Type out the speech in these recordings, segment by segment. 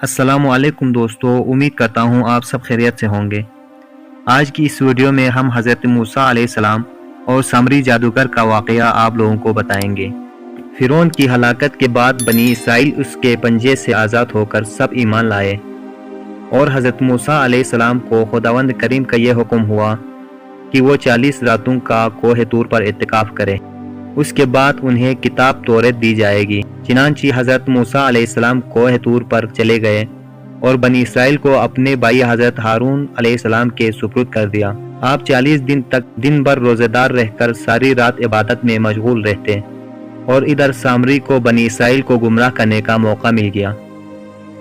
السلام علیکم دوستو، امید کرتا ہوں آپ سب خیریت سے ہوں گے۔ آج کی اس ویڈیو میں ہم حضرت موسیٰ علیہ السلام اور سامری جادوگر کا واقعہ آپ لوگوں کو بتائیں گے۔ فرعون کی ہلاکت کے بعد بنی اسرائیل اس کے پنجے سے آزاد ہو کر سب ایمان لائے، اور حضرت موسیٰ علیہ السلام کو خداوند کریم کا یہ حکم ہوا کہ وہ 40 راتوں کا کوہ طور پر اعتکاف کرے۔ اس کے بعد انہیں کتاب توریت دی جائے گی۔ چنانچہ حضرت موسیٰ علیہ السلام کوہ طور پر چلے گئے اور بنی اسرائیل کو اپنے بھائی حضرت ہارون علیہ السلام کے سپرد کر دیا۔ آپ 40 دن تک دن بھر روزہ دار رہ کر ساری رات عبادت میں مشغول رہتے، اور ادھر سامری کو بنی اسرائیل کو گمراہ کرنے کا موقع مل گیا۔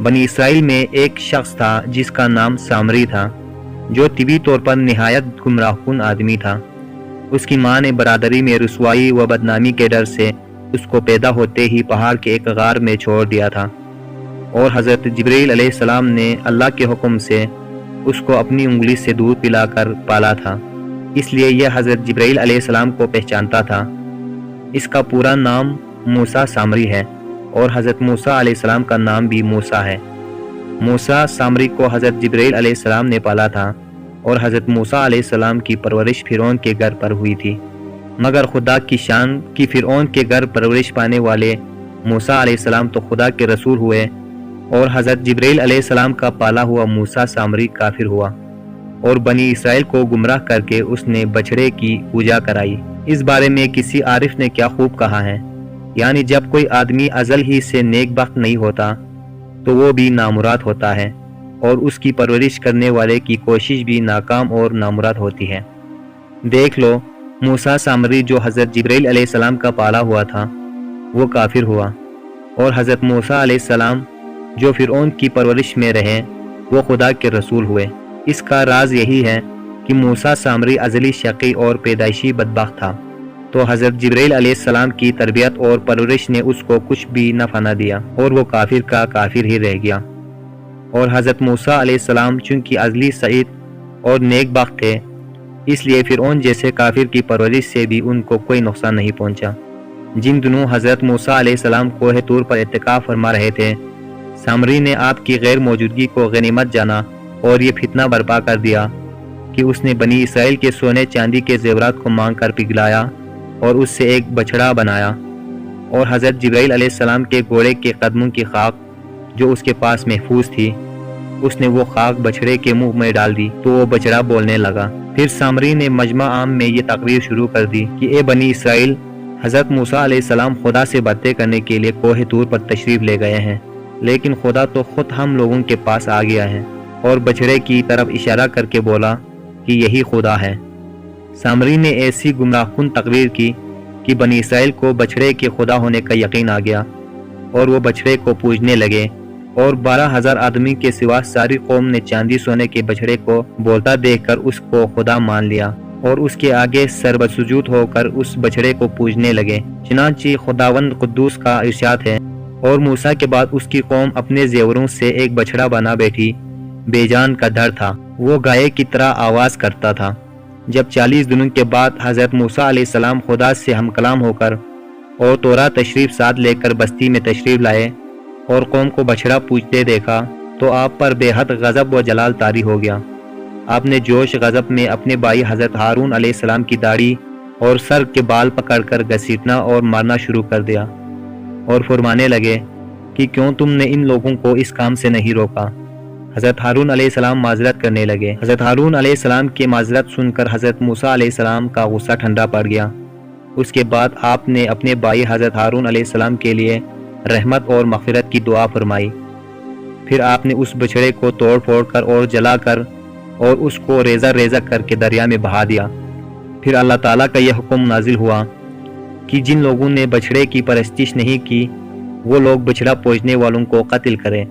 بنی اسرائیل میں ایک شخص تھا جس کا نام سامری تھا، جو طبی طور پر نہایت گمراہ کن آدمی تھا۔ اس کی ماں نے برادری میں رسوائی و بدنامی کے ڈر سے اس کو پیدا ہوتے ہی پہاڑ کے ایک غار میں چھوڑ دیا تھا، اور حضرت جبرائیل علیہ السلام نے اللہ کے حکم سے اس کو اپنی انگلی سے دودھ پلا کر پالا تھا، اس لیے یہ حضرت جبرائیل علیہ السلام کو پہچانتا تھا۔ اس کا پورا نام موسیٰ سامری ہے، اور حضرت موسیٰ علیہ السلام کا نام بھی موسیٰ ہے۔ موسیٰ سامری کو حضرت جبرائیل علیہ السلام نے پالا تھا، اور حضرت موسیٰ علیہ السلام کی پرورش فرعون کے گھر پر ہوئی تھی، مگر خدا کی شان کی فرعون کے گھر پرورش پانے والے موسیٰ علیہ السلام تو خدا کے رسول ہوئے، اور حضرت جبرائیل علیہ السلام کا پالا ہوا موسیٰ سامری کافر ہوا، اور بنی اسرائیل کو گمراہ کر کے اس نے بچڑے کی پوجا کرائی۔ اس بارے میں کسی عارف نے کیا خوب کہا ہے، یعنی جب کوئی آدمی ازل ہی سے نیک بخت نہیں ہوتا تو وہ بھی نامراد ہوتا ہے، اور اس کی پرورش کرنے والے کی کوشش بھی ناکام اور نامراد ہوتی ہے۔ دیکھ لو، موسیٰ سامری جو حضرت جبرائیل علیہ السلام کا پالا ہوا تھا وہ کافر ہوا، اور حضرت موسیٰ علیہ السلام جو فرعون کی پرورش میں رہے وہ خدا کے رسول ہوئے۔ اس کا راز یہی ہے کہ موسیٰ سامری ازلی شقی اور پیدائشی بدبخت تھا، تو حضرت جبرائیل علیہ السلام کی تربیت اور پرورش نے اس کو کچھ بھی نفع نہ دیا، اور وہ کافر کا کافر ہی رہ گیا۔ اور حضرت موسیٰ علیہ السلام چونکہ ازلی سعید اور نیک بخت تھے، اس لیے فرعون جیسے کافر کی پرورش سے بھی ان کو کوئی نقصان نہیں پہنچا۔ جن دنوں حضرت موسیٰ علیہ السلام کوہ طور پر اعتکاف فرما رہے تھے، سامری نے آپ کی غیر موجودگی کو غنیمت جانا اور یہ فتنہ برپا کر دیا کہ اس نے بنی اسرائیل کے سونے چاندی کے زیورات کو مانگ کر پگھلایا اور اس سے ایک بچڑا بنایا، اور حضرت جبرائیل علیہ السلام کے گھوڑے کے قدموں کی خاک جو اس کے پاس محفوظ تھی، اس نے وہ خاک بچڑے کے منہ میں ڈال دی تو وہ بچڑا بولنے لگا۔ پھر سامری نے مجمع عام میں یہ تقریر شروع کر دی کہ اے بنی اسرائیل، حضرت موسیٰ علیہ السلام خدا سے باتیں کرنے کے لیے کوہ طور پر تشریف لے گئے ہیں، لیکن خدا تو خود ہم لوگوں کے پاس آ گیا ہے، اور بچڑے کی طرف اشارہ کر کے بولا کہ یہی خدا ہے۔ سامری نے ایسی گمراہ کن تقریر کی کہ بنی اسرائیل کو بچڑے کے خدا ہونے کا یقین آ گیا، اور وہ بچڑے کو پوجنے لگے، اور 12,000 آدمی کے سوا ساری قوم نے چاندی سونے کے بچڑے کو بولتا دیکھ کر اس کو خدا مان لیا، اور اس کے آگے سربسجود ہو کر اس بچڑے کو پوجنے لگے۔ چنانچہ خداوند قدوس کا ارشاد ہے، اور موسیٰ کے بعد اس کی قوم اپنے زیوروں سے ایک بچڑا بنا بیٹھی، بے جان کا ڈر تھا، وہ گائے کی طرح آواز کرتا تھا۔ جب 40 دنوں کے بعد حضرت موسیٰ علیہ السلام خدا سے ہم کلام ہو کر اور تورات تشریف ساتھ لے کر بستی میں تشریف لائے اور قوم کو بچڑا پوجتے دیکھا تو آپ پر بے حد غضب و جلال طاری ہو گیا۔ آپ نے جوش غضب میں اپنے بھائی حضرت ہارون علیہ السلام کی داڑھی اور سر کے بال پکڑ کر گھسیٹنا اور مارنا شروع کر دیا، اور فرمانے لگے کہ کیوں تم نے ان لوگوں کو اس کام سے نہیں روکا۔ حضرت ہارون علیہ السلام معذرت کرنے لگے۔ حضرت ہارون علیہ السلام کی معذرت سن کر حضرت موسیٰ علیہ السلام کا غصہ ٹھنڈا پڑ گیا۔ اس کے بعد آپ نے اپنے بھائی حضرت ہارون علیہ السلام کے لیے رحمت اور مغفرت کی دعا فرمائی۔ پھر آپ نے اس بچڑے کو توڑ پھوڑ کر اور جلا کر اور اس کو ریزہ ریزہ کر کے دریا میں بہا دیا۔ پھر اللہ تعالیٰ کا یہ حکم نازل ہوا کہ جن لوگوں نے بچڑے کی پرستش نہیں کی وہ لوگ بچڑا پوجنے والوں کو قتل کریں۔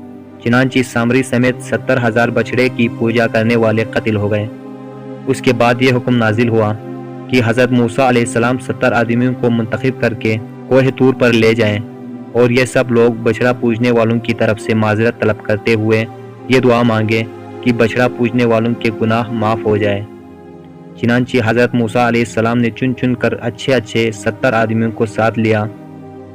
چنانچہ سامری سمیت 70,000 بچڑے کی پوجا کرنے والے قتل ہو گئے۔ اس کے بعد یہ حکم نازل ہوا کہ حضرت موسیٰ علیہ السلام 70 آدمیوں کو منتخب کر کے کوہ طور پر لے جائیں، اور یہ سب لوگ بچڑا پوجنے والوں کی طرف سے معذرت طلب کرتے ہوئے یہ دعا مانگے کہ بچڑا پوجنے والوں کے گناہ معاف ہو جائے۔ چنانچہ حضرت موسیٰ علیہ السلام نے چن کر اچھے 70 آدمیوں کو ساتھ لیا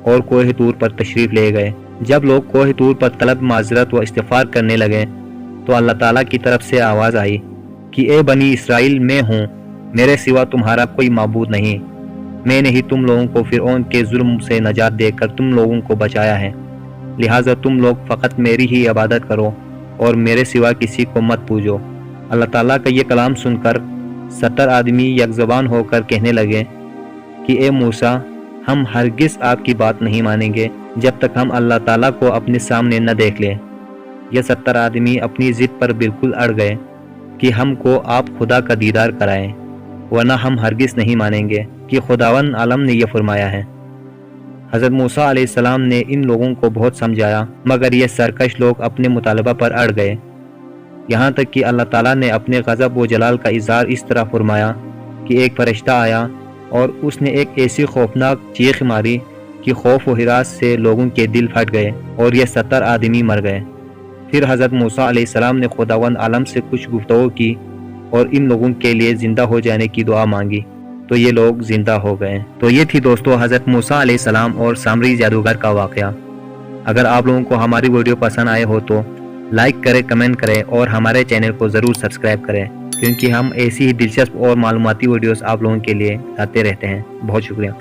اور کوہ طور پر تشریف لے گئے۔ جب لوگ کوہ طور پر طلب معذرت و استغفار کرنے لگے تو اللہ تعالیٰ کی طرف سے آواز آئی کہ اے بنی اسرائیل، میں ہوں، میرے سوا تمہارا کوئی معبود نہیں۔ میں نے ہی تم لوگوں کو فرعون کے ظلم سے نجات دے کر تم لوگوں کو بچایا ہے، لہٰذا تم لوگ فقط میری ہی عبادت کرو اور میرے سوا کسی کو مت پوجو۔ اللہ تعالیٰ کا یہ کلام سن کر 70 آدمی یک زبان ہو کر کہنے لگے کہ اے موسیٰ، ہم ہرگز آپ کی بات نہیں مانیں گے جب تک ہم اللہ تعالیٰ کو اپنے سامنے نہ دیکھ لیں۔ یہ 70 آدمی اپنی ضد پر بالکل اڑ گئے کہ ہم کو آپ خدا کا دیدار کرائیں، ورنہ ہم ہرگز نہیں مانیں گے کہ خداوند عالم نے یہ فرمایا ہے۔ حضرت موسیٰ علیہ السلام نے ان لوگوں کو بہت سمجھایا، مگر یہ سرکش لوگ اپنے مطالبہ پر اڑ گئے، یہاں تک کہ اللہ تعالیٰ نے اپنے غضب و جلال کا اظہار اس طرح فرمایا کہ ایک فرشتہ آیا اور اس نے ایک ایسی خوفناک چیخ ماری کہ خوف و ہراس سے لوگوں کے دل پھٹ گئے اور یہ 70 آدمی مر گئے۔ پھر حضرت موسیٰ علیہ السلام نے خداوند عالم سے کچھ گفتگو کی اور ان لوگوں کے لیے زندہ ہو جانے کی دعا مانگی، تو یہ لوگ زندہ ہو گئے۔ تو یہ تھی دوستو حضرت موسیٰ علیہ السلام اور سامری جادوگر کا واقعہ۔ اگر آپ لوگوں کو ہماری ویڈیو پسند آئے ہو تو لائک کریں، کمنٹ کریں اور ہمارے چینل کو ضرور سبسکرائب کریں، کیونکہ ہم ایسی ہی دلچسپ اور معلوماتی ویڈیوز آپ لوگوں کے لیے لاتے رہتے ہیں۔ بہت شکریہ۔